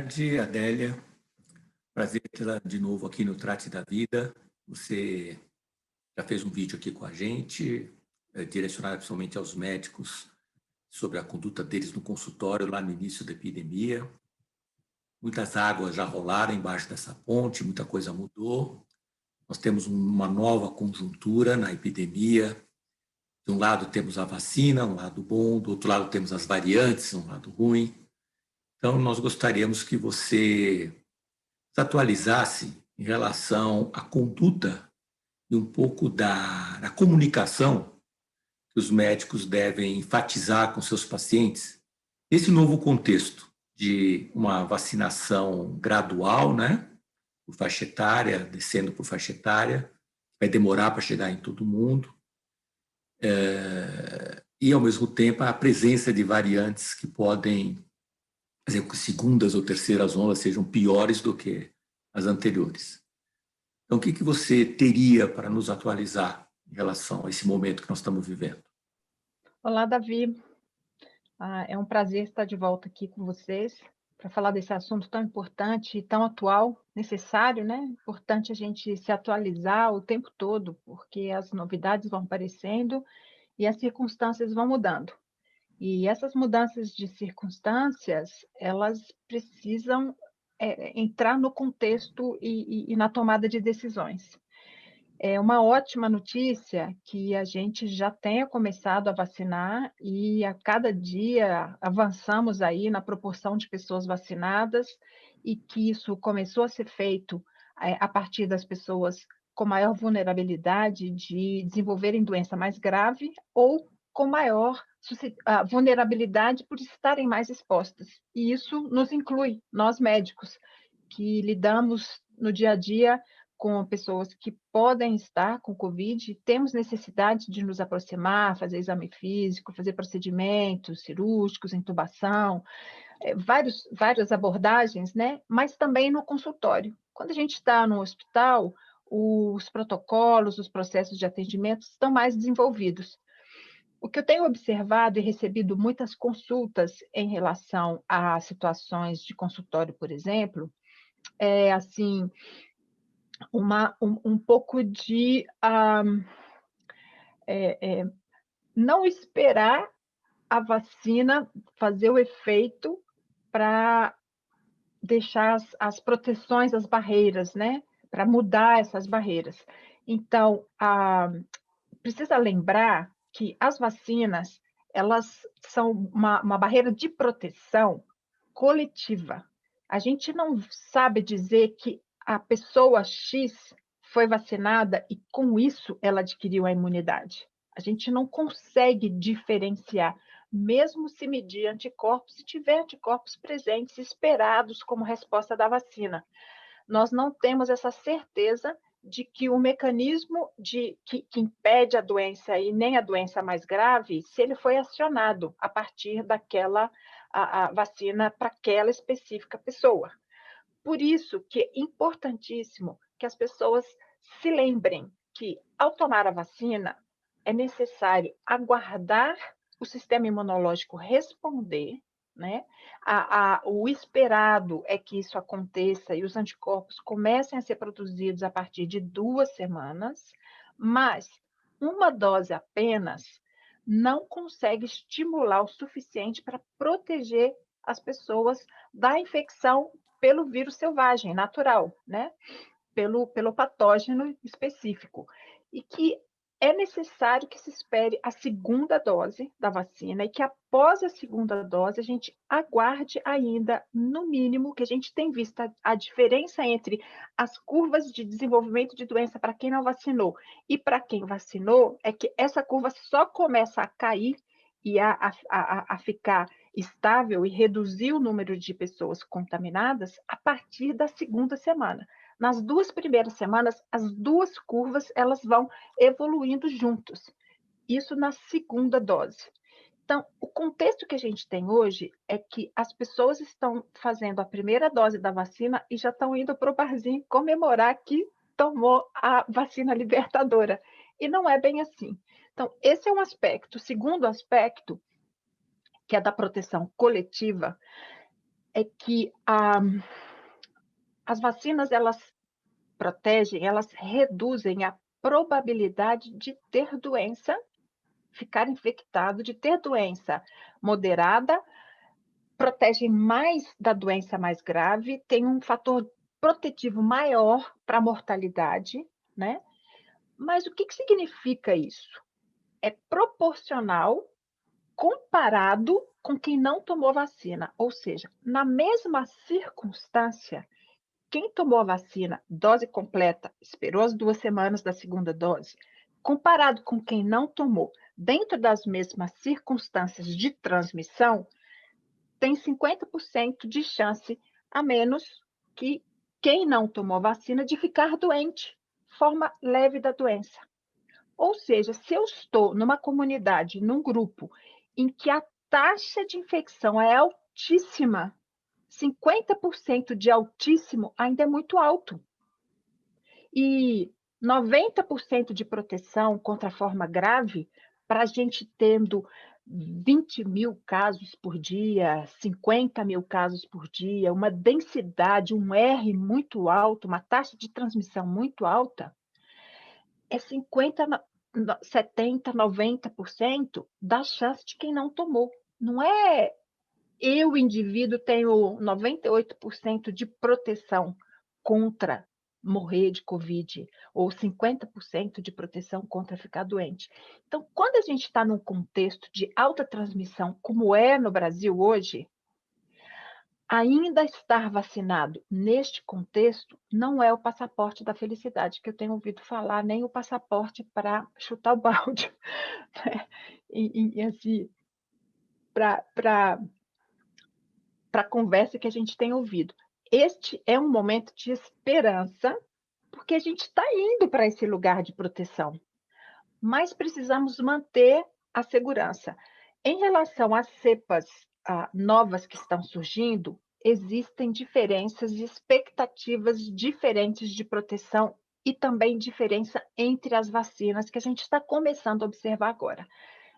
tarde, Adélia. Prazer tê-la de novo aqui no Trate da Vida. Você já fez um vídeo aqui com a gente, direcionado principalmente aos médicos, sobre a conduta deles no consultório lá no início da epidemia. Muitas águas já rolaram embaixo dessa ponte, muita coisa mudou. Nós temos uma nova conjuntura na epidemia. De um lado temos a vacina, um lado bom, do outro lado temos as variantes, um lado ruim. Então, nós gostaríamos que você se atualizasse em relação à conduta e um pouco da comunicação que os médicos devem enfatizar com seus pacientes nesse novo contexto de uma vacinação gradual, né, por faixa etária, descendo por faixa etária, vai demorar para chegar em todo mundo, e, ao mesmo tempo, a presença de variantes que podem fazer com que segundas ou terceiras ondas sejam piores do que as anteriores. Então, o que você teria para nos atualizar em relação a esse momento que nós estamos vivendo? Olá, Davi. É um prazer estar de volta aqui com vocês para falar desse assunto tão importante e tão atual, necessário, né? Importante a gente se atualizar o tempo todo, porque as novidades vão aparecendo e as circunstâncias vão mudando. E essas mudanças de circunstâncias, elas precisam entrar no contexto e na tomada de decisões. É uma ótima notícia que a gente já tenha começado a vacinar e a cada dia avançamos aí na proporção de pessoas vacinadas e que isso começou a ser feito a partir das pessoas com maior vulnerabilidade de desenvolverem doença mais grave ou com maior vulnerabilidade por estarem mais expostas. E isso nos inclui, nós médicos, que lidamos no dia a dia com pessoas que podem estar com Covid, temos necessidade de nos aproximar, fazer exame físico, fazer procedimentos cirúrgicos, intubação, várias abordagens, né? Mas também no consultório. Quando a gente está no hospital, os protocolos, os processos de atendimento estão mais desenvolvidos. O que eu tenho observado e recebido muitas consultas em relação a situações de consultório, por exemplo, é assim, um pouco de não esperar a vacina fazer o efeito para deixar as proteções, as barreiras, né? Para mudar essas barreiras. Então, precisa lembrar que as vacinas, elas são uma barreira de proteção coletiva. A gente não sabe dizer que a pessoa X foi vacinada e com isso ela adquiriu a imunidade. A gente não consegue diferenciar, mesmo se medir anticorpos, se tiver anticorpos presentes esperados como resposta da vacina. Nós não temos essa certeza de que o mecanismo que impede a doença e nem a doença mais grave, se ele foi acionado a partir daquela a vacina para aquela específica pessoa. Por isso que é importantíssimo que as pessoas se lembrem que, ao tomar a vacina, é necessário aguardar o sistema imunológico responder, né? O esperado é que isso aconteça e os anticorpos comecem a ser produzidos a partir de 2 semanas, mas uma dose apenas não consegue estimular o suficiente para proteger as pessoas da infecção pelo vírus selvagem, natural, né? Pelo patógeno específico. E que é necessário que se espere a segunda dose da vacina e que após a segunda dose a gente aguarde ainda, no mínimo, que a gente tem visto a diferença entre as curvas de desenvolvimento de doença para quem não vacinou e para quem vacinou, é que essa curva só começa a cair e a ficar estável e reduzir o número de pessoas contaminadas a partir da segunda semana. Nas 2 primeiras semanas, as 2 curvas elas vão evoluindo juntos. Isso na segunda dose. Então, o contexto que a gente tem hoje é que as pessoas estão fazendo a primeira dose da vacina e já estão indo para o barzinho comemorar que tomou a vacina libertadora. E não é bem assim. Então, esse é um aspecto. O segundo aspecto, que é da proteção coletiva, é que as vacinas, elas protegem, elas reduzem a probabilidade de ter doença, ficar infectado, de ter doença moderada, protegem mais da doença mais grave, tem um fator protetivo maior para a mortalidade, né? Mas o que que significa isso? É proporcional comparado com quem não tomou vacina, ou seja, na mesma circunstância, quem tomou a vacina, dose completa, esperou as 2 semanas da segunda dose, comparado com quem não tomou, dentro das mesmas circunstâncias de transmissão, tem 50% de chance a menos que quem não tomou vacina de ficar doente, forma leve da doença. Ou seja, se eu estou numa comunidade, num grupo, em que a taxa de infecção é altíssima, 50% de altíssimo ainda é muito alto. E 90% de proteção contra a forma grave, para a gente tendo 20.000 casos por dia, 50.000 casos por dia, uma densidade, um R muito alto, uma taxa de transmissão muito alta, é 50, 70, 90% da chance de quem não tomou. Não é eu, indivíduo, tenho 98% de proteção contra morrer de Covid, ou 50% de proteção contra ficar doente. Então, quando a gente está num contexto de alta transmissão, como é no Brasil hoje, ainda estar vacinado neste contexto não é o passaporte da felicidade, que eu tenho ouvido falar, nem o passaporte para chutar o balde, né? E assim, para a conversa que a gente tem ouvido. Este é um momento de esperança, porque a gente está indo para esse lugar de proteção, mas precisamos manter a segurança. Em relação às cepas novas que estão surgindo, existem diferenças e expectativas diferentes de proteção e também diferença entre as vacinas que a gente está começando a observar agora.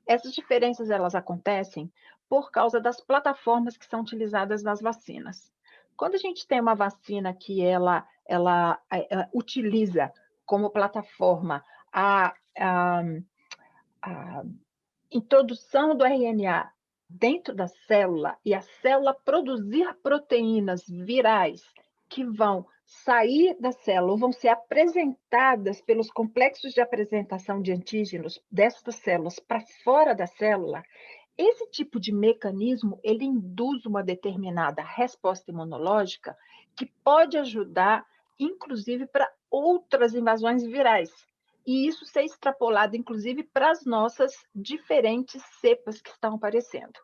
Essas diferenças, elas acontecem por causa das plataformas que são utilizadas nas vacinas. Quando a gente tem uma vacina que ela utiliza como plataforma a a introdução do RNA dentro da célula e a célula produzir proteínas virais que vão sair da célula ou vão ser apresentadas pelos complexos de apresentação de antígenos destas células para fora da célula, esse tipo de mecanismo, ele induz uma determinada resposta imunológica que pode ajudar, inclusive, para outras invasões virais. E isso ser extrapolado, inclusive, para as nossas diferentes cepas que estão aparecendo.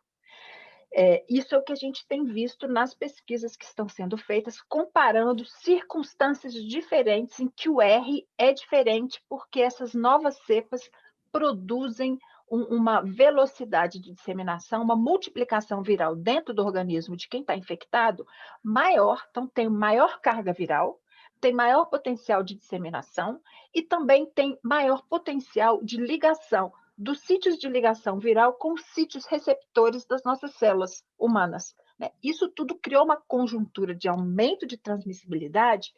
Isso é o que a gente tem visto nas pesquisas que estão sendo feitas, comparando circunstâncias diferentes em que o R é diferente, porque essas novas cepas produzem uma velocidade de disseminação, uma multiplicação viral dentro do organismo de quem está infectado maior, então tem maior carga viral, tem maior potencial de disseminação e também tem maior potencial de ligação dos sítios de ligação viral com os sítios receptores das nossas células humanas, né? Isso tudo criou uma conjuntura de aumento de transmissibilidade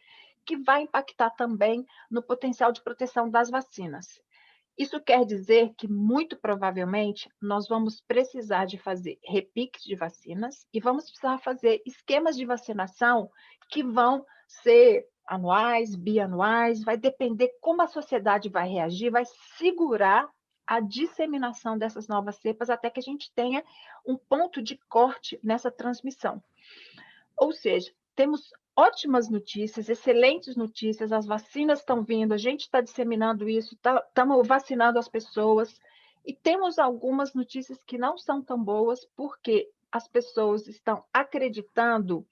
que vai impactar também no potencial de proteção das vacinas. Isso quer dizer que, muito provavelmente, nós vamos precisar de fazer repiques de vacinas e vamos precisar fazer esquemas de vacinação que vão ser anuais, bianuais, vai depender como a sociedade vai reagir, vai segurar a disseminação dessas novas cepas até que a gente tenha um ponto de corte nessa transmissão. Ou seja, temos ótimas notícias, excelentes notícias, as vacinas estão vindo, a gente está disseminando isso, estamos vacinando as pessoas, e temos algumas notícias que não são tão boas, porque as pessoas estão acreditando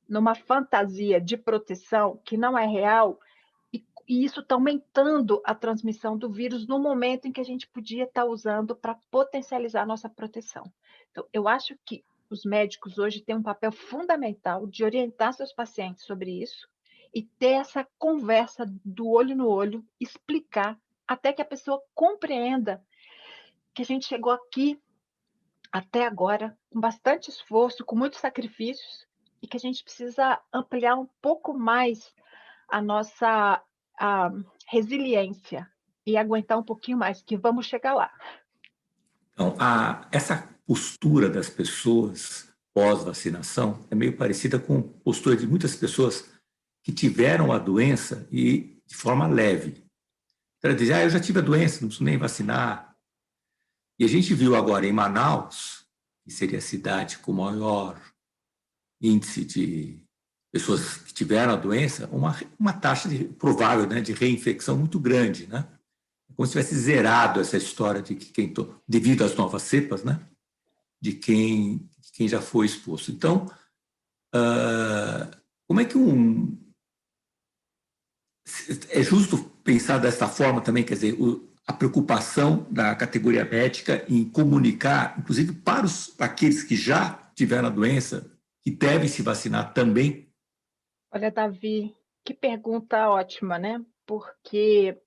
numa fantasia de proteção que não é real, e isso está aumentando a transmissão do vírus no momento em que a gente podia estar usando para potencializar a nossa proteção. Então, eu acho que os médicos hoje têm um papel fundamental de orientar seus pacientes sobre isso e ter essa conversa do olho no olho, explicar até que a pessoa compreenda que a gente chegou aqui até agora com bastante esforço, com muitos sacrifícios, e que a gente precisa ampliar um pouco mais a nossa a resiliência e aguentar um pouquinho mais, que vamos chegar lá. Então, essa postura das pessoas pós-vacinação é meio parecida com a postura de muitas pessoas que tiveram a doença e de forma leve. Ela diz, eu já tive a doença, não preciso nem vacinar. E a gente viu agora em Manaus, que seria a cidade com maior índice de pessoas que tiveram a doença, uma taxa provável, né, de reinfecção muito grande, né? Como se tivesse zerado essa história de que devido às novas cepas, né, de quem já foi exposto. Então, como é que é justo pensar dessa forma também, quer dizer, a preocupação da categoria médica em comunicar, inclusive para aqueles que já tiveram a doença, que devem se vacinar também? Olha, Davi, que pergunta ótima, né? Porque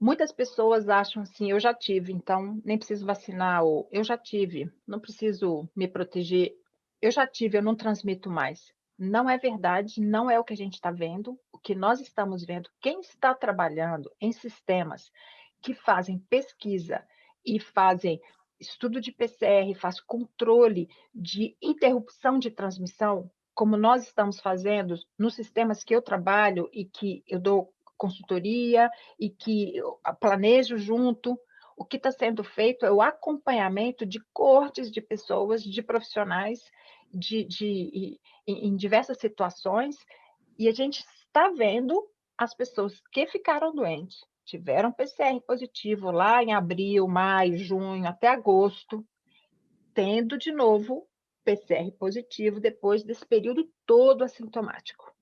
muitas pessoas acham assim: eu já tive, então nem preciso vacinar, ou eu já tive, não preciso me proteger, eu já tive, eu não transmito mais. Não é verdade, não é o que a gente está vendo. O que nós estamos vendo, quem está trabalhando em sistemas que fazem pesquisa e fazem estudo de PCR, faz controle de interrupção de transmissão, como nós estamos fazendo nos sistemas que eu trabalho e que eu dou consultoria e que eu planejo junto. O que está sendo feito é o acompanhamento de coortes de pessoas, de profissionais, em diversas situações, e a gente está vendo as pessoas que ficaram doentes, tiveram PCR positivo lá em abril, maio, junho, até agosto, tendo de novo PCR positivo depois desse período todo assintomático.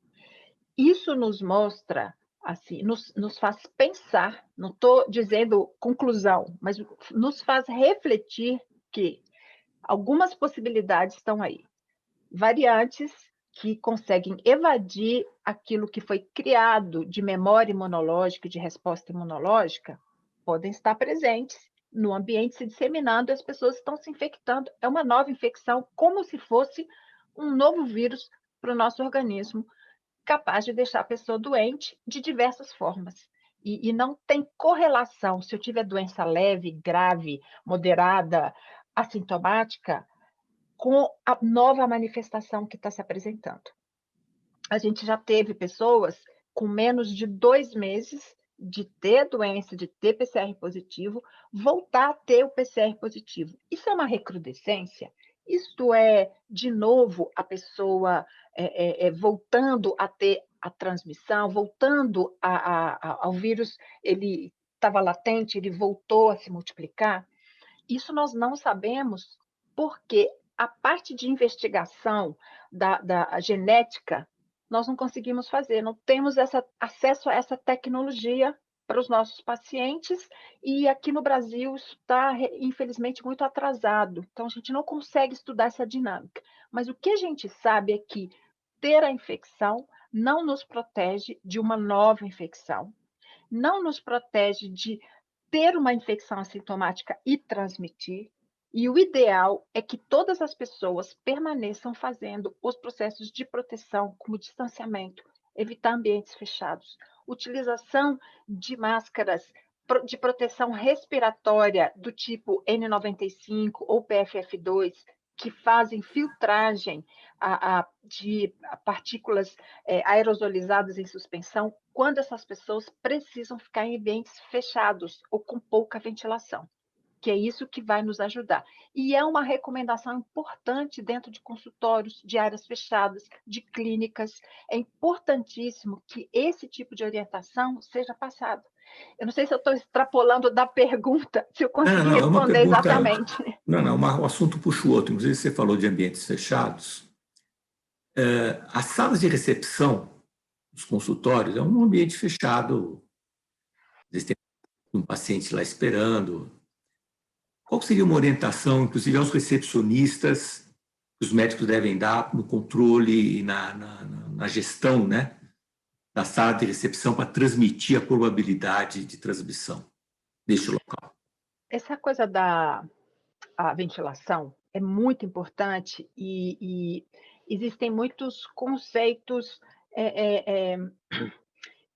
Isso nos mostra, assim, nos faz pensar, não estou dizendo conclusão, mas nos faz refletir que algumas possibilidades estão aí. Variantes que conseguem evadir aquilo que foi criado de memória imunológica e de resposta imunológica podem estar presentes no ambiente, se disseminando, e as pessoas estão se infectando. É uma nova infecção, como se fosse um novo vírus para o nosso organismo, capaz de deixar a pessoa doente de diversas formas. E não tem correlação se eu tiver doença leve, grave, moderada, assintomática, com a nova manifestação que está se apresentando. A gente já teve pessoas com menos de 2 meses de ter a doença, de ter PCR positivo, voltar a ter o PCR positivo. Isso é uma recrudescência? Isto é, de novo, a pessoa voltando a ter a transmissão, voltando ao vírus, ele estava latente, ele voltou a se multiplicar? Isso nós não sabemos, porque a parte de investigação da genética, nós não conseguimos fazer, não temos acesso a essa tecnologia para os nossos pacientes, e aqui no Brasil isso está, infelizmente, muito atrasado. Então, a gente não consegue estudar essa dinâmica. Mas o que a gente sabe é que ter a infecção não nos protege de uma nova infecção, não nos protege de ter uma infecção assintomática e transmitir. E o ideal é que todas as pessoas permaneçam fazendo os processos de proteção, como distanciamento, evitar ambientes fechados, utilização de máscaras de proteção respiratória do tipo N95 ou PFF2, que fazem filtragem de partículas aerosolizadas em suspensão, quando essas pessoas precisam ficar em ambientes fechados ou com pouca ventilação, que é isso que vai nos ajudar. E é uma recomendação importante dentro de consultórios, de áreas fechadas, de clínicas. É importantíssimo que esse tipo de orientação seja passado. Eu não sei se eu estou extrapolando da pergunta, se eu consegui Não, é uma responder pergunta. exatamente. Não, o assunto puxa o outro. Inclusive, você falou de ambientes fechados. As salas de recepção dos consultórios é um ambiente fechado. Existem um paciente lá esperando. Qual seria uma orientação, inclusive aos recepcionistas, que os médicos devem dar no controle e na gestão, né, da sala de recepção para transmitir a probabilidade de transmissão deste local? Essa coisa da ventilação é muito importante, existem muitos conceitos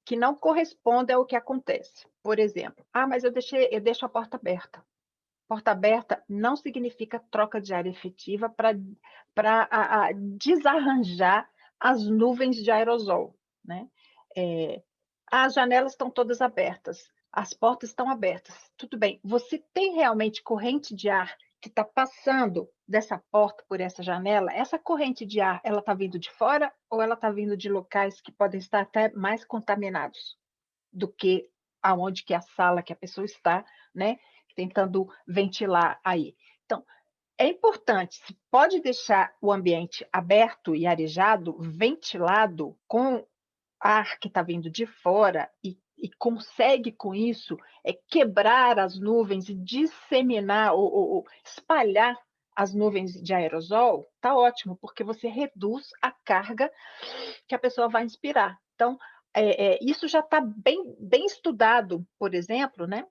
que não correspondem ao que acontece. Por exemplo, mas eu deixo a porta aberta. Porta aberta não significa troca de área efetiva para desarranjar as nuvens de aerosol, né? As janelas estão todas abertas, as portas estão abertas. Tudo bem, você tem realmente corrente de ar que está passando dessa porta por essa janela? Essa corrente de ar, ela está vindo de fora ou ela está vindo de locais que podem estar até mais contaminados do que aonde que é a sala que a pessoa está, né, tentando ventilar aí. Então, é importante, se pode deixar o ambiente aberto e arejado, ventilado, com ar que está vindo de fora e consegue com isso quebrar as nuvens e disseminar ou espalhar as nuvens de aerosol, tá ótimo, porque você reduz a carga que a pessoa vai inspirar. Então, isso já está bem estudado, por exemplo, né?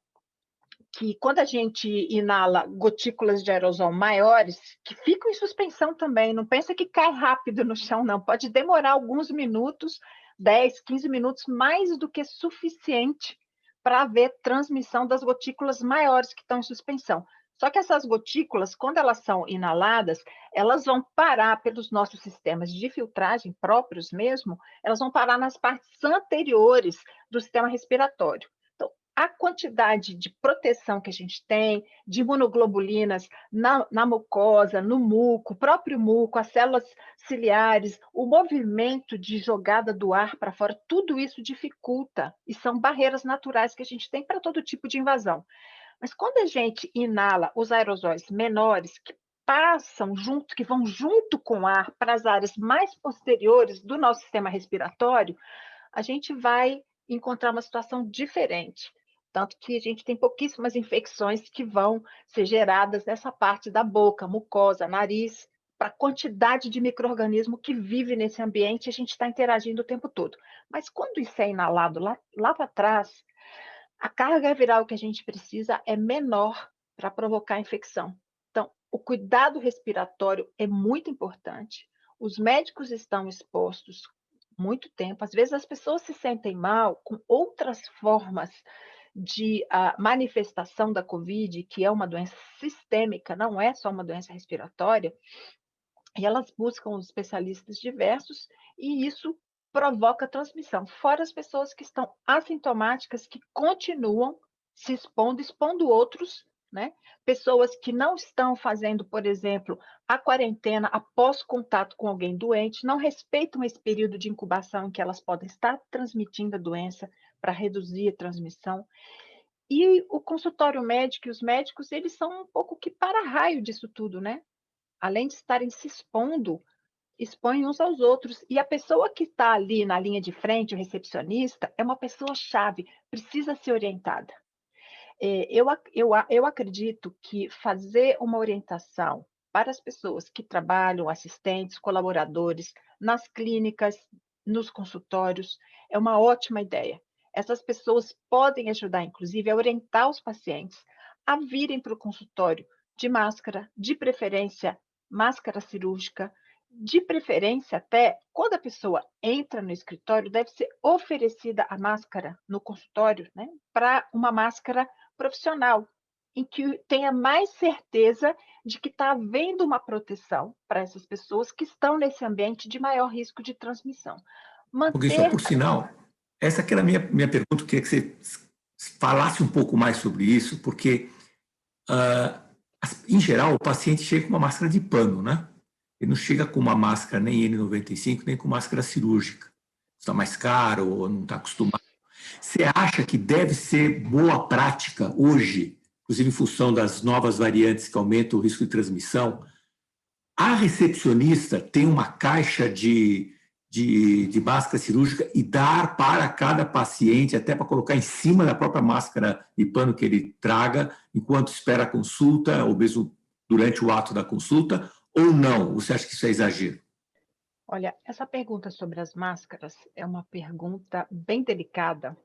Que quando a gente inala gotículas de aerosol maiores, que ficam em suspensão também, não pensa que cai rápido no chão, não. Pode demorar alguns minutos, 10, 15 minutos, mais do que suficiente para haver transmissão das gotículas maiores que estão em suspensão. Só que essas gotículas, quando elas são inaladas, elas vão parar pelos nossos sistemas de filtragem próprios mesmo, elas vão parar nas partes anteriores do sistema respiratório. A quantidade de proteção que a gente tem, de imunoglobulinas na mucosa, no muco, o próprio muco, as células ciliares, o movimento de jogada do ar para fora, tudo isso dificulta, e são barreiras naturais que a gente tem para todo tipo de invasão. Mas quando a gente inala os aerosóis menores, que passam junto, que vão junto com o ar para as áreas mais posteriores do nosso sistema respiratório, a gente vai encontrar uma situação diferente. Tanto que a gente tem pouquíssimas infecções que vão ser geradas nessa parte da boca, mucosa, nariz, para a quantidade de micro-organismo que vive nesse ambiente, a gente está interagindo o tempo todo. Mas quando isso é inalado lá para trás, a carga viral que a gente precisa é menor para provocar infecção. Então, o cuidado respiratório é muito importante. Os médicos estão expostos muito tempo. Às vezes as pessoas se sentem mal com outras formas de manifestação da Covid, que é uma doença sistêmica, não é só uma doença respiratória, e elas buscam os especialistas diversos, e isso provoca transmissão. Fora as pessoas que estão assintomáticas, que continuam se expondo outros, né? Pessoas que não estão fazendo, por exemplo, a quarentena após contato com alguém doente, não respeitam esse período de incubação em que elas podem estar transmitindo a doença para reduzir a transmissão. E o consultório médico e os médicos, eles são um pouco que para-raio disso tudo, né? Além de estarem se expondo, expõem uns aos outros. E a pessoa que está ali na linha de frente, o recepcionista, é uma pessoa-chave, precisa ser orientada. Eu acredito que fazer uma orientação para as pessoas que trabalham, assistentes, colaboradores, nas clínicas, nos consultórios, é uma ótima ideia. Essas pessoas podem ajudar, inclusive, a orientar os pacientes a virem para o consultório de máscara, de preferência, máscara cirúrgica, de preferência até, quando a pessoa entra no escritório, deve ser oferecida a máscara no consultório, né, para uma máscara profissional, em que tenha mais certeza de que está havendo uma proteção para essas pessoas que estão nesse ambiente de maior risco de transmissão. Porque só Manter. por sinal, essa que era a minha pergunta, eu queria que você falasse um pouco mais sobre isso, porque, em geral, o paciente chega com uma máscara de pano, né? Ele não chega com uma máscara nem N95, nem com máscara cirúrgica. Está mais caro ou não está acostumado. Você acha que deve ser boa prática hoje, inclusive em função das novas variantes que aumentam o risco de transmissão, a recepcionista tem uma caixa de máscara cirúrgica e dar para cada paciente, até para colocar em cima da própria máscara de pano que ele traga, enquanto espera a consulta, ou mesmo durante o ato da consulta, ou não? Você acha que isso é exagero? Olha, essa pergunta sobre as máscaras é uma pergunta bem delicada,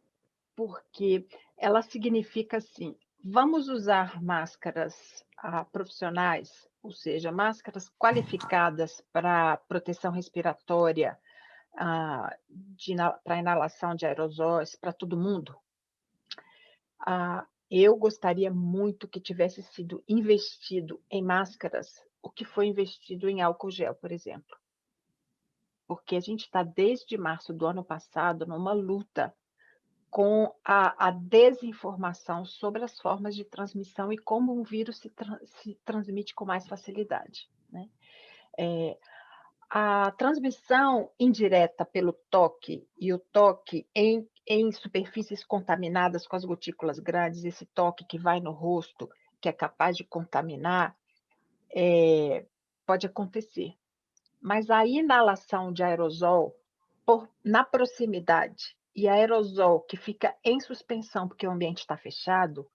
porque ela significa assim: vamos usar máscaras profissionais ou seja, máscaras qualificadas para proteção respiratória, para inalação de aerosóis para todo mundo. Eu gostaria muito que tivesse sido investido em máscaras o que foi investido em álcool gel, por exemplo. Porque a gente está desde março do ano passado numa luta com a desinformação sobre as formas de transmissão e como um vírus se transmite com mais facilidade, né. A transmissão indireta pelo toque e o toque em superfícies contaminadas com as gotículas grandes, esse toque que vai no rosto, que é capaz de contaminar, pode acontecer. Mas a inalação de aerosol na proximidade e aerosol que fica em suspensão, porque o ambiente está fechado,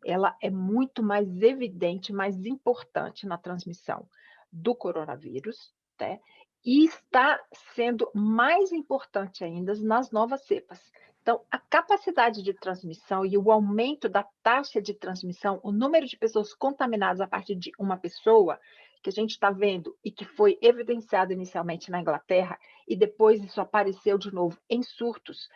ela é muito mais evidente, mais importante na transmissão do coronavírus, né, e está sendo mais importante ainda nas novas cepas. Então, a capacidade de transmissão e o aumento da taxa de transmissão, o número de pessoas contaminadas a partir de uma pessoa, que a gente está vendo e que foi evidenciado inicialmente na Inglaterra, e depois isso apareceu de novo em surtos,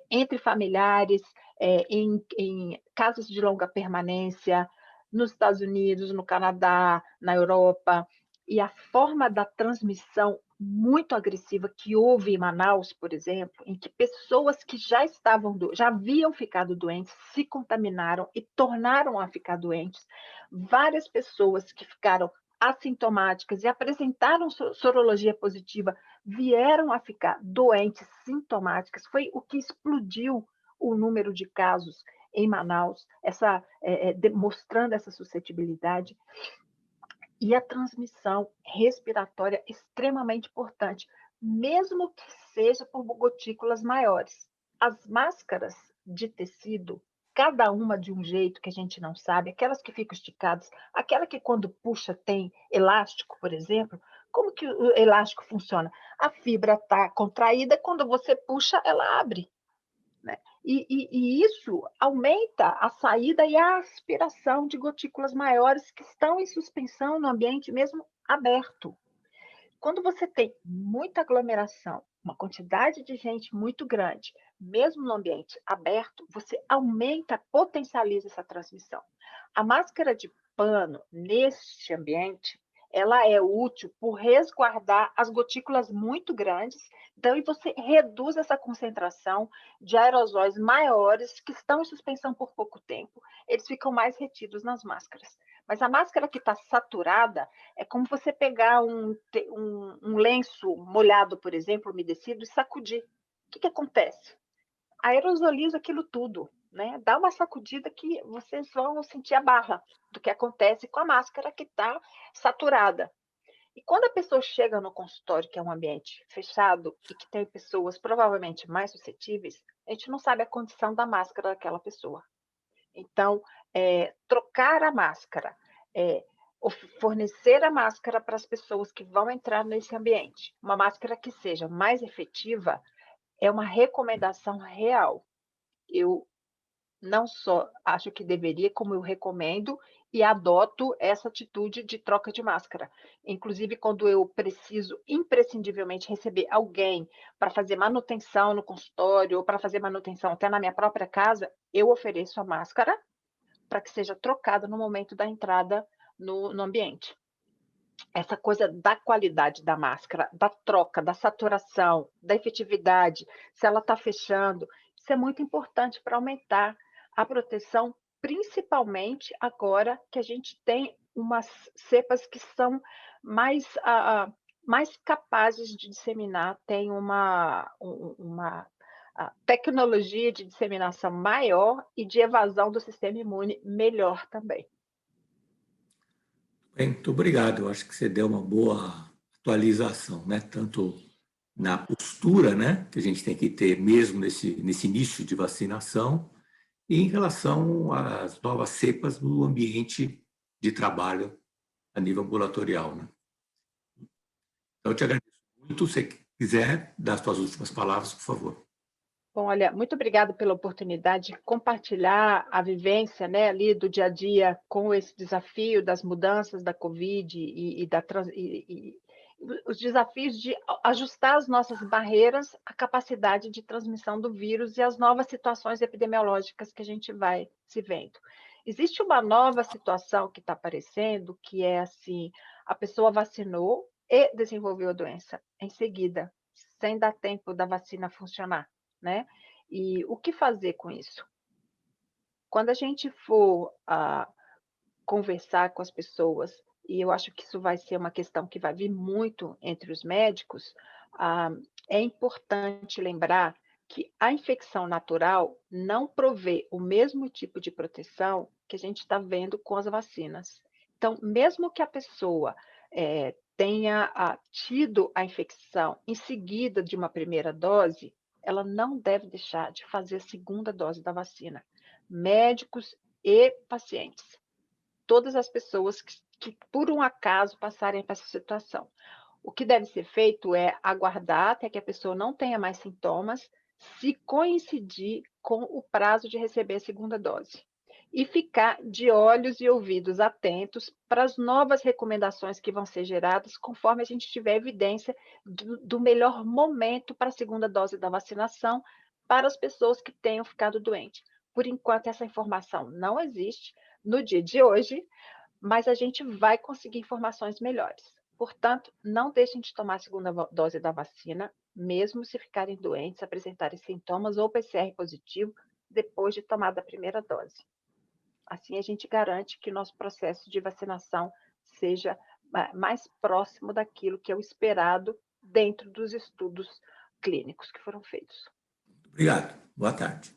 entre familiares, em casos de longa permanência, nos Estados Unidos, no Canadá, na Europa, e a forma da transmissão muito agressiva que houve em Manaus, por exemplo, em que pessoas que já haviam ficado doentes, se contaminaram e tornaram a ficar doentes. Várias pessoas que ficaram assintomáticas e apresentaram sorologia positiva vieram a ficar doentes, sintomáticas. Foi o que explodiu o número de casos em Manaus, demonstrando essa suscetibilidade. E a transmissão respiratória é extremamente importante, mesmo que seja por gotículas maiores. As máscaras de tecido, cada uma de um jeito que a gente não sabe, aquelas que ficam esticadas, aquela que quando puxa tem elástico, por exemplo, como que o elástico funciona? A fibra está contraída, quando você puxa, ela abre, né? E isso aumenta a saída e a aspiração de gotículas maiores que estão em suspensão no ambiente mesmo aberto. Quando você tem muita aglomeração, uma quantidade de gente muito grande, mesmo no ambiente aberto, você aumenta, potencializa essa transmissão. A máscara de pano, neste ambiente, ela é útil por resguardar as gotículas muito grandes, então, e você reduz essa concentração de aerosóis maiores que estão em suspensão por pouco tempo, eles ficam mais retidos nas máscaras. Mas a máscara que está saturada é como você pegar um lenço molhado, por exemplo, umedecido, e sacudir. O que acontece? Aerosoliza aquilo tudo, né? Dá uma sacudida que vocês vão sentir a barra do que acontece com a máscara que está saturada. E quando a pessoa chega no consultório, que é um ambiente fechado e que tem pessoas provavelmente mais suscetíveis, a gente não sabe a condição da máscara daquela pessoa. Então, trocar a máscara, fornecer a máscara para as pessoas que vão entrar nesse ambiente, uma máscara que seja mais efetiva, é uma recomendação real. Eu não só acho que deveria, como eu recomendo e adoto essa atitude de troca de máscara. Inclusive, quando eu preciso imprescindivelmente receber alguém para fazer manutenção no consultório ou para fazer manutenção até na minha própria casa, eu ofereço a máscara para que seja trocada no momento da entrada no ambiente. Essa coisa da qualidade da máscara, da troca, da saturação, da efetividade, se ela está fechando, isso é muito importante para aumentar a proteção, principalmente agora que a gente tem umas cepas que são mais, mais capazes de disseminar, tem uma tecnologia de disseminação maior e de evasão do sistema imune melhor também. Bem, muito obrigado. Eu acho que você deu uma boa atualização, né? Tanto na postura, né, que a gente tem que ter mesmo nesse início de vacinação, e em relação às novas cepas no ambiente de trabalho a nível ambulatorial, né? Então, eu te agradeço muito. Se você quiser dar as suas últimas palavras, por favor. Bom, olha, muito obrigada pela oportunidade de compartilhar a vivência, né, ali do dia a dia com esse desafio das mudanças da Covid e da os desafios de ajustar as nossas barreiras à capacidade de transmissão do vírus e as novas situações epidemiológicas que a gente vai se vendo. Existe uma nova situação que está aparecendo, que é assim, a pessoa vacinou e desenvolveu a doença em seguida, sem dar tempo da vacina funcionar, né? E o que fazer com isso? Quando a gente for conversar com as pessoas, e eu acho que isso vai ser uma questão que vai vir muito entre os médicos, ah, é importante lembrar que a infecção natural não provê o mesmo tipo de proteção que a gente está vendo com as vacinas. Então, mesmo que a pessoa tenha tido a infecção em seguida de uma primeira dose, ela não deve deixar de fazer a segunda dose da vacina. Médicos e pacientes, todas as pessoas que por um acaso passarem por essa situação. O que deve ser feito é aguardar até que a pessoa não tenha mais sintomas, se coincidir com o prazo de receber a segunda dose. E ficar de olhos e ouvidos atentos para as novas recomendações que vão ser geradas conforme a gente tiver evidência do melhor momento para a segunda dose da vacinação para as pessoas que tenham ficado doentes. Por enquanto, essa informação não existe no dia de hoje, mas a gente vai conseguir informações melhores. Portanto, não deixem de tomar a segunda dose da vacina, mesmo se ficarem doentes, apresentarem sintomas ou PCR positivo depois de tomada a primeira dose. Assim, a gente garante que o nosso processo de vacinação seja mais próximo daquilo que é o esperado dentro dos estudos clínicos que foram feitos. Obrigado. Boa tarde.